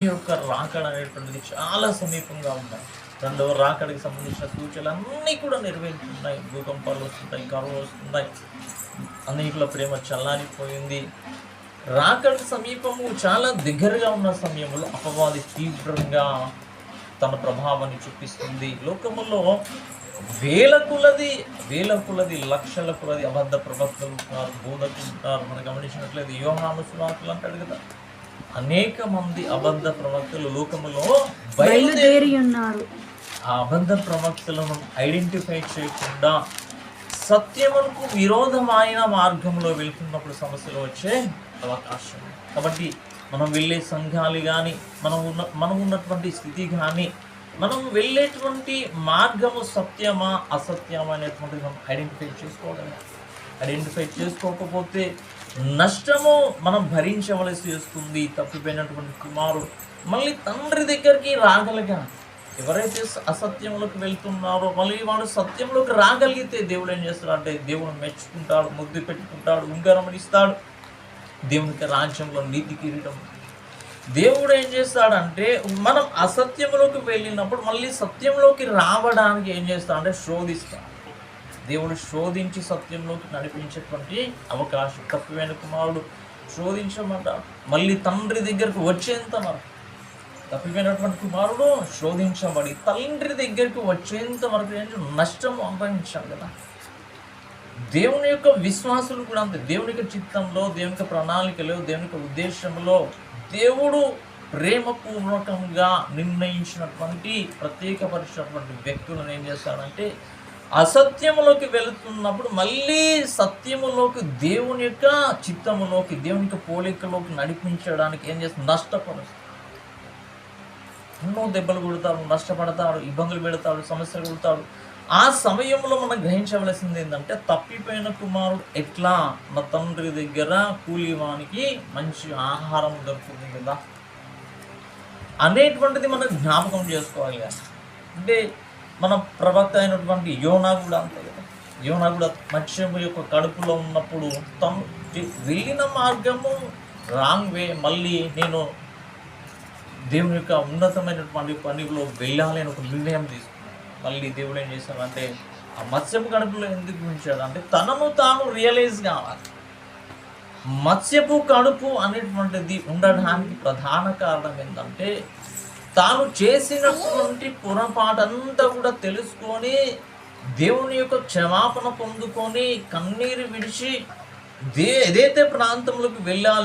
యొక్క రాకడ అనేటువంటిది చాలా సమీపంగా ఉన్నాయి. రెండవ రాకడికి సంబంధించిన సూచనలు అన్నీ కూడా నెరవేరుతున్నాయి. భూకంపాలు వస్తుంటాయి, కరువు వస్తున్నాయి, అనేకుల ప్రేమ చల్లారిపోయింది. రాకడ సమీపము చాలా దగ్గరగా ఉన్న సమయంలో అపవాది తీవ్రంగా తన ప్రభావాన్ని చూపిస్తుంది. లోకములో వేల కొలది లక్షల కొలది అబద్ధ ప్రవక్తలు ఉంటారు, బోధకులు ఉంటారు. మనం గమనించినట్లయితే యోహాను సువార్తలు అంటాడు కదా, అనేక మంది అబద్ధ ప్రవక్తలు లోకములో బయలుదేరి ఉన్నారు. ఆ అబద్ధ ప్రవక్తలను ఐడెంటిఫై చేయకుండా సత్యమునకు విరోధమైన మార్గంలో వెళ్తున్నప్పుడు సమస్యలు వచ్చే అవకాశం. కాబట్టి మనం వెళ్ళే సంఘాలు కానీ మనం ఉన్నటువంటి స్థితి కానీ మనం వెళ్ళేటువంటి మార్గము సత్యమా అసత్యమా అనేటువంటిది మనం ఐడెంటిఫై చేసుకోకపోతే నష్టము మనం భరించవలసి వస్తుంది. తప్పిపోయినటువంటి కుమారుడు మళ్ళీ తండ్రి దగ్గరికి రాగలిగా, ఎవరైతే అసత్యంలోకి వెళ్తున్నారో మళ్ళీ వాడు సత్యంలోకి రాగలిగితే దేవుడు ఏం చేస్తాడంటే దేవుడు మెచ్చుకుంటాడు, ముద్దు పెట్టుకుంటాడు, ఉంగరం ఇస్తాడు. దేవునికి రాజ్యంలో నీతి కిరీటం. దేవుడు ఏం చేస్తాడంటే మనం అసత్యంలోకి వెళ్ళినప్పుడు మళ్ళీ సత్యంలోకి రావడానికి ఏం చేస్తాడంటే శోధిస్తాడు. దేవుడు శోధించి సత్యంలోకి నడిపించేటువంటి అవకాశం. తప్పిపోయిన కుమారుడు శోధించమంటాడు, మళ్ళీ తండ్రి దగ్గరకు వచ్చేంత వరకు. తప్పిపోయినటువంటి కుమారుడు శోధించబడి తండ్రి దగ్గరికి వచ్చేంత వరకు నష్టం అనుభవించాడు కదా. దేవుని యొక్క విశ్వాసులు కూడా అంతే. దేవుని యొక్క చిత్తంలో, దేవుని యొక్క ప్రణాళికలో, దేవుని యొక్క ఉద్దేశంలో దేవుడు ప్రేమపూర్వకంగా నిర్ణయించినటువంటి ప్రత్యేకపరిచినటువంటి వ్యక్తులను ఏం చేస్తాడంటే అసత్యములోకి వెళుతున్నప్పుడు మళ్ళీ సత్యములోకి, దేవుని యొక్క చిత్తములోకి, దేవుని యొక్క పోలికలోకి నడిపించడానికి ఏం చేస్తుంది, నష్టపరుస్తుంది. ఎన్నో దెబ్బలు కొడతాడు, నష్టపడతాడు, ఇబ్బందులు పెడతాడు, సమస్యలు కొడతాడు. ఆ సమయంలో మనం గ్రహించవలసింది ఏంటంటే తప్పిపోయిన కుమారుడు ఎట్లా నా తండ్రి దగ్గర కూలివానికి మంచి ఆహారం దొరుకుతుంది కదా అనేటువంటిది మనం జ్ఞాపకం చేసుకోవాలి. అంటే మన ప్రవక్త అయినటువంటి యోనా కూడా అంతే కదా. యోనా కూడా మత్స్యము యొక్క కడుపులో ఉన్నప్పుడు తను వెళ్ళిన మార్గము రాంగ్ వే, మళ్ళీ నేను దేవుని యొక్క ఉన్నతమైనటువంటి పనిలో వెళ్ళాలి అని ఒక నిర్ణయం తీసుకున్నాను. మళ్ళీ దేవుడు ఏం చేశాడంటే ఆ మత్స్యపు కడుపులో ఎందుకు ఉంచాడు అంటే తనను తాను రియలైజ్ కావాలి. మత్స్యపు కడుపు అనేటువంటిది ఉండడానికి ప్రధాన కారణం ఏంటంటే తాను చేసినటువంటి పొరపాటంతా కూడా తెలుసుకొని దేవుని యొక్క క్షమాపణ పొందుకొని కన్నీరు విడిచి ఏదైతే ప్రాంతంలోకి వెళ్ళాలి